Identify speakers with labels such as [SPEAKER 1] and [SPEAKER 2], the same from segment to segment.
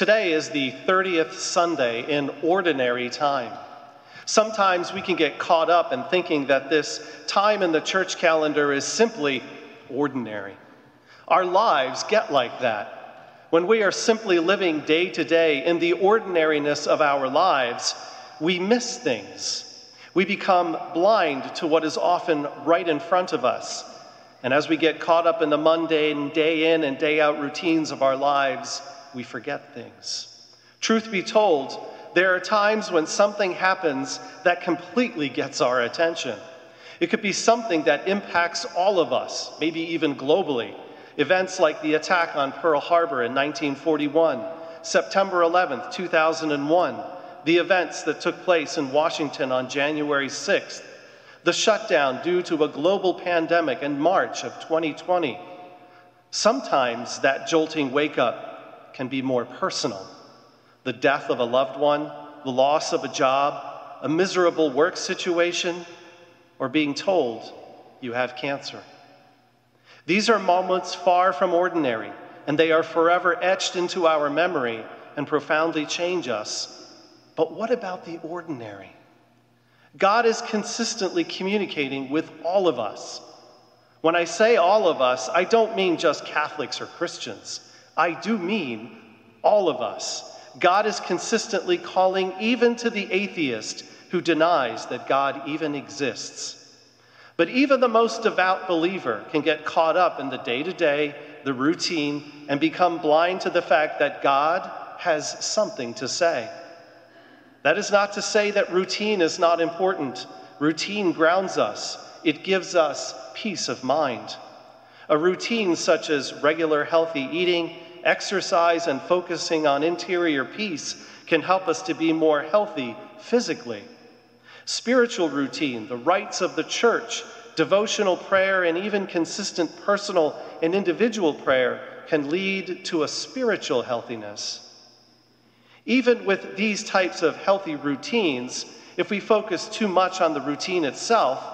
[SPEAKER 1] Today is the 30th Sunday in ordinary time. Sometimes we can get caught up in thinking that this time in the church calendar is simply ordinary. Our lives get like that. When we are simply living day to day in the ordinariness of our lives, we miss things. We become blind to what is often right in front of us. And as we get caught up in the mundane, day in and day out routines of our lives, we forget things. Truth be told, there are times when something happens that completely gets our attention. It could be something that impacts all of us, maybe even globally. Events like the attack on Pearl Harbor in 1941, September 11th, 2001, the events that took place in Washington on January 6th, the shutdown due to a global pandemic in March of 2020. Sometimes that jolting wake-up can be more personal. The death of a loved one, the loss of a job, a miserable work situation, or being told you have cancer. These are moments far from ordinary, and they are forever etched into our memory and profoundly change us. But what about the ordinary? God is consistently communicating with all of us. When I say all of us, I don't mean just Catholics or Christians. I do mean all of us. God is consistently calling even to the atheist who denies that God even exists. But even the most devout believer can get caught up in the day-to-day, the routine, and become blind to the fact that God has something to say. That is not to say that routine is not important. Routine grounds us. It gives us peace of mind. A routine such as regular healthy eating, exercise, and focusing on interior peace can help us to be more healthy physically. Spiritual routine, the rites of the church, devotional prayer, and even consistent personal and individual prayer can lead to a spiritual healthiness. Even with these types of healthy routines, if we focus too much on the routine itself,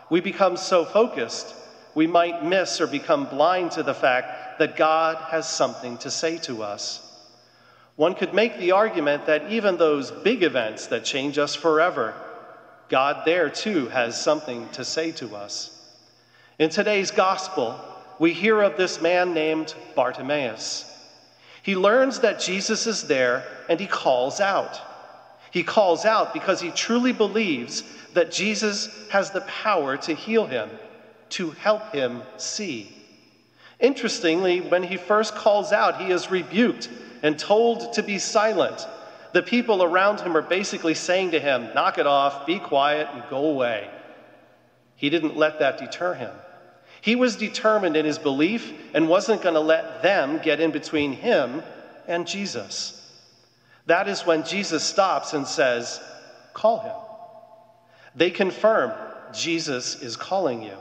[SPEAKER 1] we become so focused, we might miss or become blind to the fact that God has something to say to us. One could make the argument that even those big events that change us forever, God there too has something to say to us. In today's gospel, we hear of this man named Bartimaeus. He learns that Jesus is there and he calls out. He calls out because he truly believes that Jesus has the power to heal him, to help him see. Interestingly, when he first calls out, he is rebuked and told to be silent. The people around him are basically saying to him, "Knock it off, be quiet, and go away." He didn't let that deter him. He was determined in his belief and wasn't going to let them get in between him and Jesus. That is when Jesus stops and says, "Call him." They confirm, Jesus is calling you.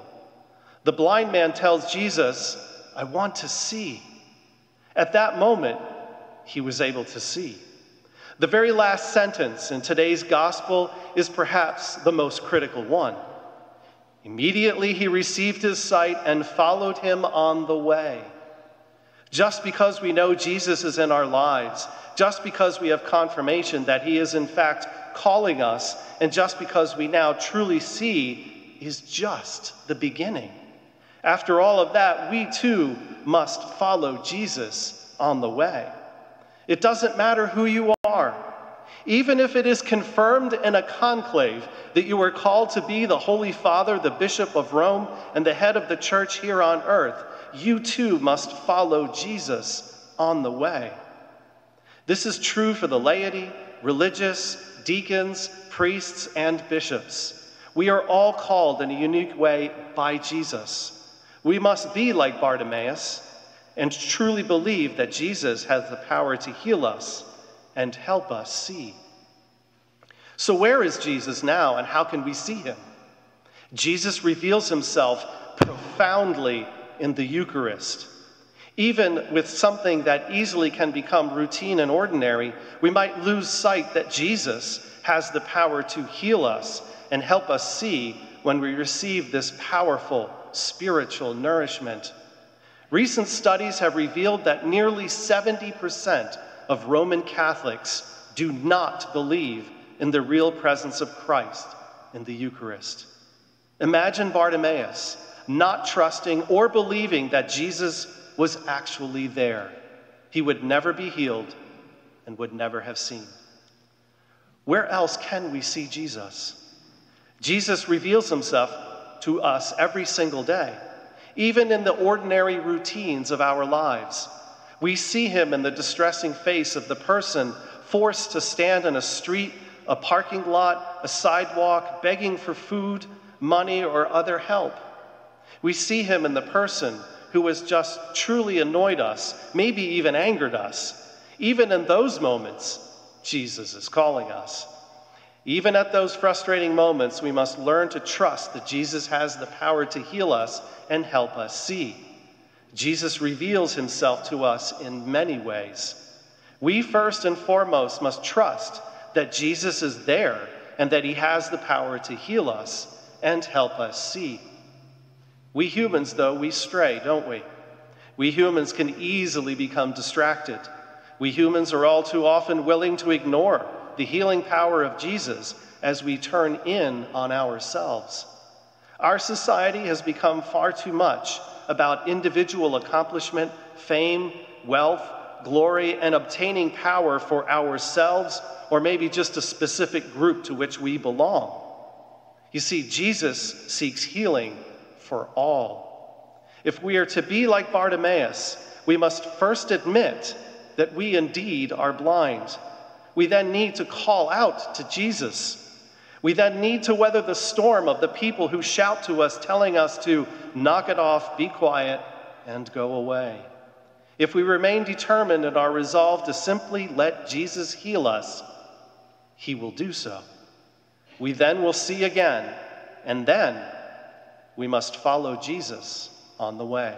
[SPEAKER 1] The blind man tells Jesus, "I want to see." At that moment, he was able to see. The very last sentence in today's gospel is perhaps the most critical one. Immediately he received his sight and followed him on the way. Just because we know Jesus is in our lives, just because we have confirmation that he is in fact calling us, and just because we now truly see, is just the beginning. After all of that, we too must follow Jesus on the way. It doesn't matter who you are. Even if it is confirmed in a conclave that you are called to be the Holy Father, the Bishop of Rome, and the head of the church here on earth, you too must follow Jesus on the way. This is true for the laity, religious, deacons, priests, and bishops. We are all called in a unique way by Jesus. We must be like Bartimaeus and truly believe that Jesus has the power to heal us and help us see. So where is Jesus now, and how can we see him? Jesus reveals himself profoundly in the Eucharist. Even with something that easily can become routine and ordinary, we might lose sight that Jesus has the power to heal us and help us see when we receive this powerful spiritual nourishment. Recent studies have revealed that nearly 70% of Roman Catholics do not believe in the real presence of Christ in the Eucharist. Imagine Bartimaeus not trusting or believing that Jesus was actually there. He would never be healed and would never have seen. Where else can we see Jesus? Jesus reveals himself to us every single day, even in the ordinary routines of our lives. We see him in the distressing face of the person forced to stand in a street, a parking lot, a sidewalk, begging for food, money, or other help. We see him in the person who has just truly annoyed us, maybe even angered us. Even in those moments, Jesus is calling us. Even at those frustrating moments, we must learn to trust that Jesus has the power to heal us and help us see. Jesus reveals himself to us in many ways. We first and foremost must trust that Jesus is there and that he has the power to heal us and help us see. We humans, though, we stray, don't we? We humans can easily become distracted. We humans are all too often willing to ignore the healing power of Jesus as we turn in on ourselves. Our society has become far too much about individual accomplishment, fame, wealth, glory, and obtaining power for ourselves, or maybe just a specific group to which we belong. You see, Jesus seeks healing for all. If we are to be like Bartimaeus, we must first admit that we indeed are blind. We then need to call out to Jesus. We then need to weather the storm of the people who shout to us, telling us to knock it off, be quiet, and go away. If we remain determined in our resolve to simply let Jesus heal us, he will do so. We then will see again, and then we must follow Jesus on the way.